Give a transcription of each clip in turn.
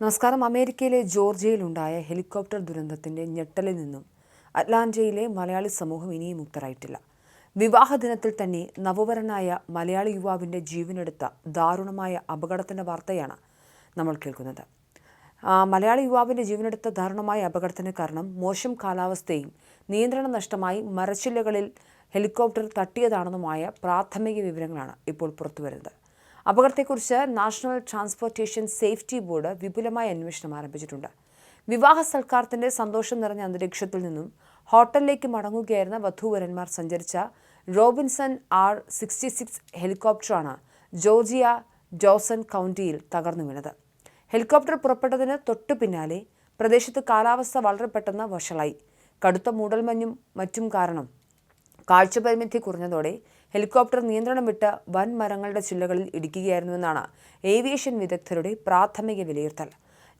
നമസ്കാരം. അമേരിക്കയിലെ ജോർജിയയിലുണ്ടായ ഹെലികോപ്റ്റർ ദുരന്തത്തിന്റെ ഞെട്ടലിൽ നിന്നും അറ്റ്ലാന്റയിലെ മലയാളി സമൂഹം ഇനിയും മുക്തരായിട്ടില്ല. വിവാഹ ദിനത്തിൽ തന്നെ നവവരനായ മലയാളി യുവാവിന്റെ ജീവനെടുത്ത ദാരുണമായ അപകടത്തിന്റെ വാർത്തയാണ് നമ്മൾ കേൾക്കുന്നത്. മലയാളി യുവാവിന്റെ ജീവനെടുത്ത ദാരുണമായ അപകടത്തിന് കാരണം മോശം കാലാവസ്ഥയും നിയന്ത്രണ നഷ്ടമായി മരച്ചില്ലകളിൽ ഹെലികോപ്റ്റർ തട്ടിയതാണെന്നുമായ പ്രാഥമിക വിവരങ്ങളാണ് ഇപ്പോൾ പുറത്തുവരുന്നത്. അപകടത്തെക്കുറിച്ച് നാഷണൽ ട്രാൻസ്പോർട്ടേഷൻ സേഫ്റ്റി ബോർഡ് വിപുലമായ അന്വേഷണം ആരംഭിച്ചിട്ടുണ്ട്. വിവാഹ സൽക്കാരത്തിന്റെ സന്തോഷം നിറഞ്ഞ അന്തരീക്ഷത്തിൽ നിന്നും ഹോട്ടലിലേക്ക് മടങ്ങുകയായിരുന്ന വധൂവരന്മാർ സഞ്ചരിച്ച റോബിൻസൺ R-66 ഹെലികോപ്റ്ററാണ് ജോർജിയ ഡോസൺ കൗണ്ടിയിൽ തകർന്നു വീണത്. ഹെലികോപ്റ്റർ പുറപ്പെട്ടതിന് തൊട്ടു പിന്നാലെ പ്രദേശത്ത് കാലാവസ്ഥ വളരെ പെട്ടെന്ന് വഷളായി. കടുത്ത മൂടൽമഞ്ഞും മറ്റും കാരണം കാഴ്ചപരിമിതി കുറഞ്ഞതോടെ ഹെലികോപ്റ്റർ നിയന്ത്രണം വിട്ട് വൻ മരങ്ങളുടെ ചില്ലകളിൽ ഇടിക്കുകയായിരുന്നുവെന്നാണ് ഏവിയേഷൻ വിദഗ്ധരുടെ പ്രാഥമിക വിലയിരുത്തൽ.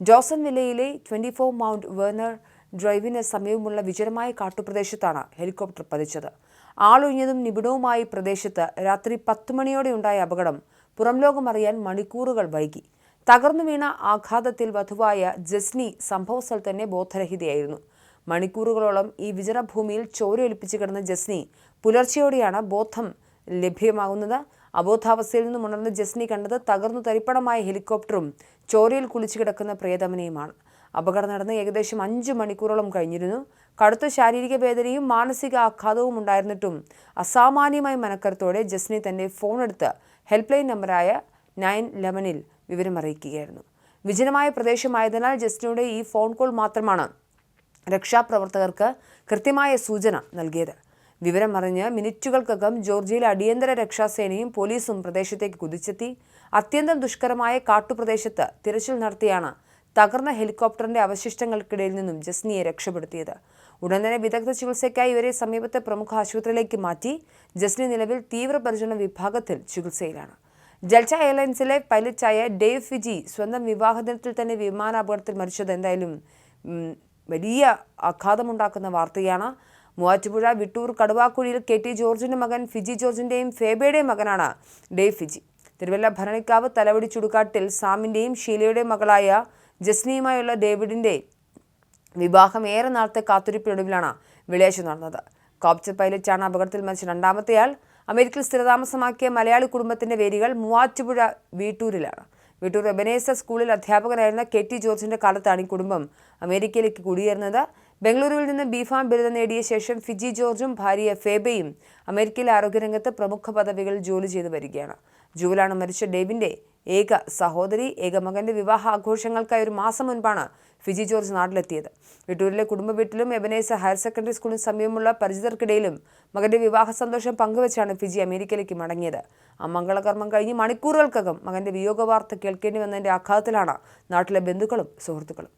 ഡോസൺ വില്ലയിലെ 24 മൗണ്ട് വെർണർ ഡ്രൈവിന് സമീപമുള്ള വിജനമായ കാട്ടുപ്രദേശത്താണ് ഹെലികോപ്റ്റർ പതിച്ചത്. ആളൊഴിഞ്ഞതും നിബിഡവുമായി പ്രദേശത്ത് രാത്രി 10 മണിയോടെ ഉണ്ടായ അപകടം പുറംലോകം അറിയാൻ മണിക്കൂറുകൾ വൈകി. തകർന്നു വീണ ആഘാതത്തിൽ വധുവായ ജസ്നി സംഭവസ്ഥലത്ത് തന്നെ ബോധരഹിതയായിരുന്നു. മണിക്കൂറുകളോളം ഈ വിജനഭൂമിയിൽ ചോരയൊലിപ്പിച്ച് കിടന്ന ജസ്നി പുലർച്ചെയോടെയാണ് ബോധം ലഭ്യമാകുന്നത്. അബോധാവസ്ഥയിൽ നിന്നും ഉണർന്ന ജസ്നി കണ്ടത് തകർന്നു തരിപ്പണമായ ഹെലികോപ്റ്ററും ചോരയിൽ കുളിച്ചു കിടക്കുന്ന പ്രിയതമനെയുമാണ്. അപകടം നടന്ന് ഏകദേശം 5 മണിക്കൂറോളം കഴിഞ്ഞിരുന്നു. കടുത്ത ശാരീരിക വേദനയും മാനസിക ആഘാതവും ഉണ്ടായിരുന്നിട്ടും അസാമാന്യമായ മനക്കരുത്തോടെ ജസ്നി തന്റെ ഫോണെടുത്ത് ഹെൽപ്പ് ലൈൻ നമ്പറായ 911-ൽ വിവരമറിയിക്കുകയായിരുന്നു. വിജനമായ പ്രദേശമായതിനാൽ ജസ്നിയുടെ ഈ ഫോൺ കോൾ മാത്രമാണ് രക്ഷാപ്രവർത്തകർക്ക് കൃത്യമായ സൂചന നൽകിയത്. വിവരം അറിഞ്ഞ് മിനിറ്റുകൾക്കകം ജോർജിയയിലെ അടിയന്തര രക്ഷാസേനയും പോലീസും പ്രദേശത്തേക്ക് കുതിച്ചെത്തി. അത്യന്തം ദുഷ്കരമായ കാട്ടുപ്രദേശത്ത് തിരച്ചിൽ നടത്തിയാണ് തകർന്ന ഹെലികോപ്റ്ററിന്റെ അവശിഷ്ടങ്ങൾക്കിടയിൽ നിന്നും ജസ്നിയെ രക്ഷപ്പെടുത്തിയത്. ഉടൻ തന്നെ വിദഗ്ധ ചികിത്സയ്ക്കായി ഇവരെ സമീപത്തെ പ്രമുഖ ആശുപത്രിയിലേക്ക് മാറ്റി. ജസ്നി നിലവിൽ തീവ്രപരിചരണ വിഭാഗത്തിൽ ചികിത്സയിലാണ്. ഡെൽറ്റ എയർലൈൻസിലെ പൈലറ്റായ ഡേവ് ഫിജി സ്വന്തം വിവാഹദിനത്തിൽ തന്നെ വിമാനാപകടത്തിൽ മരിച്ചത് എന്തായാലും വലിയ ആഘാതമുണ്ടാക്കുന്ന വാർത്തയാണ്. മൂവാറ്റുപുഴ വിട്ടൂർ കടുവാക്കുഴിയിൽ KT ജോർജിന്റെ മകൻ ഫിജി ജോർജിന്റെയും ഫേബയുടെയും മകനാണ് ഡേവ് ഫിജി. തിരുവല്ല ഭരണിക്കാവ് തലവടി ചുടുകാട്ടിൽ സാമിന്റെയും ഷീലയുടെയും മകളായ ജസ്നിയുമായുള്ള ഡേവിഡിന്റെ വിവാഹം ഏറെ നാളത്തെ കാത്തിരിപ്പിനൊടുവിലാണ് വെള്ളിയാഴ്ച നടന്നത്. കോപ്റ്റർ പൈലറ്റാണ് അപകടത്തിൽ മരിച്ച രണ്ടാമത്തെയാൾ. അമേരിക്കയിൽ സ്ഥിരതാമസമാക്കിയ മലയാളി കുടുംബത്തിന്റെ വേരുകൾ മൂവാറ്റുപുഴ വീട്ടൂരിലാണ്. വീട്ടൂർ എബനേസർ സ്കൂളിൽ അധ്യാപകനായിരുന്ന KT ജോർജിന്റെ കാലത്താണ് ഈ കുടുംബം അമേരിക്കയിലേക്ക് കുടിയേറുന്നത്. ബംഗളൂരുവിൽ നിന്ന് B.Pharm ബിരുദം നേടിയ ശേഷം ഫിജി ജോർജും ഭാര്യ ഫേബയും അമേരിക്കയിലെ ആരോഗ്യരംഗത്ത് പ്രമുഖ പദവികളിൽ ജോലി ചെയ്തു വരികയാണ്. ജൂലാണ് മരിച്ച ഡേവിന്റെ ഏക സഹോദരി. ഏക മകന്റെ വിവാഹ ആഘോഷങ്ങൾക്കായി ഒരു മാസം മുൻപാണ് ഫിജി ജോർജ് നാട്ടിലെത്തിയത്. വീട്ടൂരിലെ കുടുംബ വീട്ടിലും എബനേസർ ഹയർ സെക്കൻഡറി സ്കൂളിന് സമീപമുള്ള പരിചിതർക്കിടയിലും മകന്റെ വിവാഹ സന്തോഷം പങ്കുവച്ചാണ് ഫിജി അമേരിക്കയിലേക്ക് മടങ്ങിയത്. ആ മംഗളകർമ്മം കഴിഞ്ഞ് മണിക്കൂറുകൾക്കകം മകന്റെ വിയോഗ വാർത്ത കേൾക്കേണ്ടി വന്നതിന്റെ ആഘാതത്തിലാണ് നാട്ടിലെ ബന്ധുക്കളും സുഹൃത്തുക്കളും.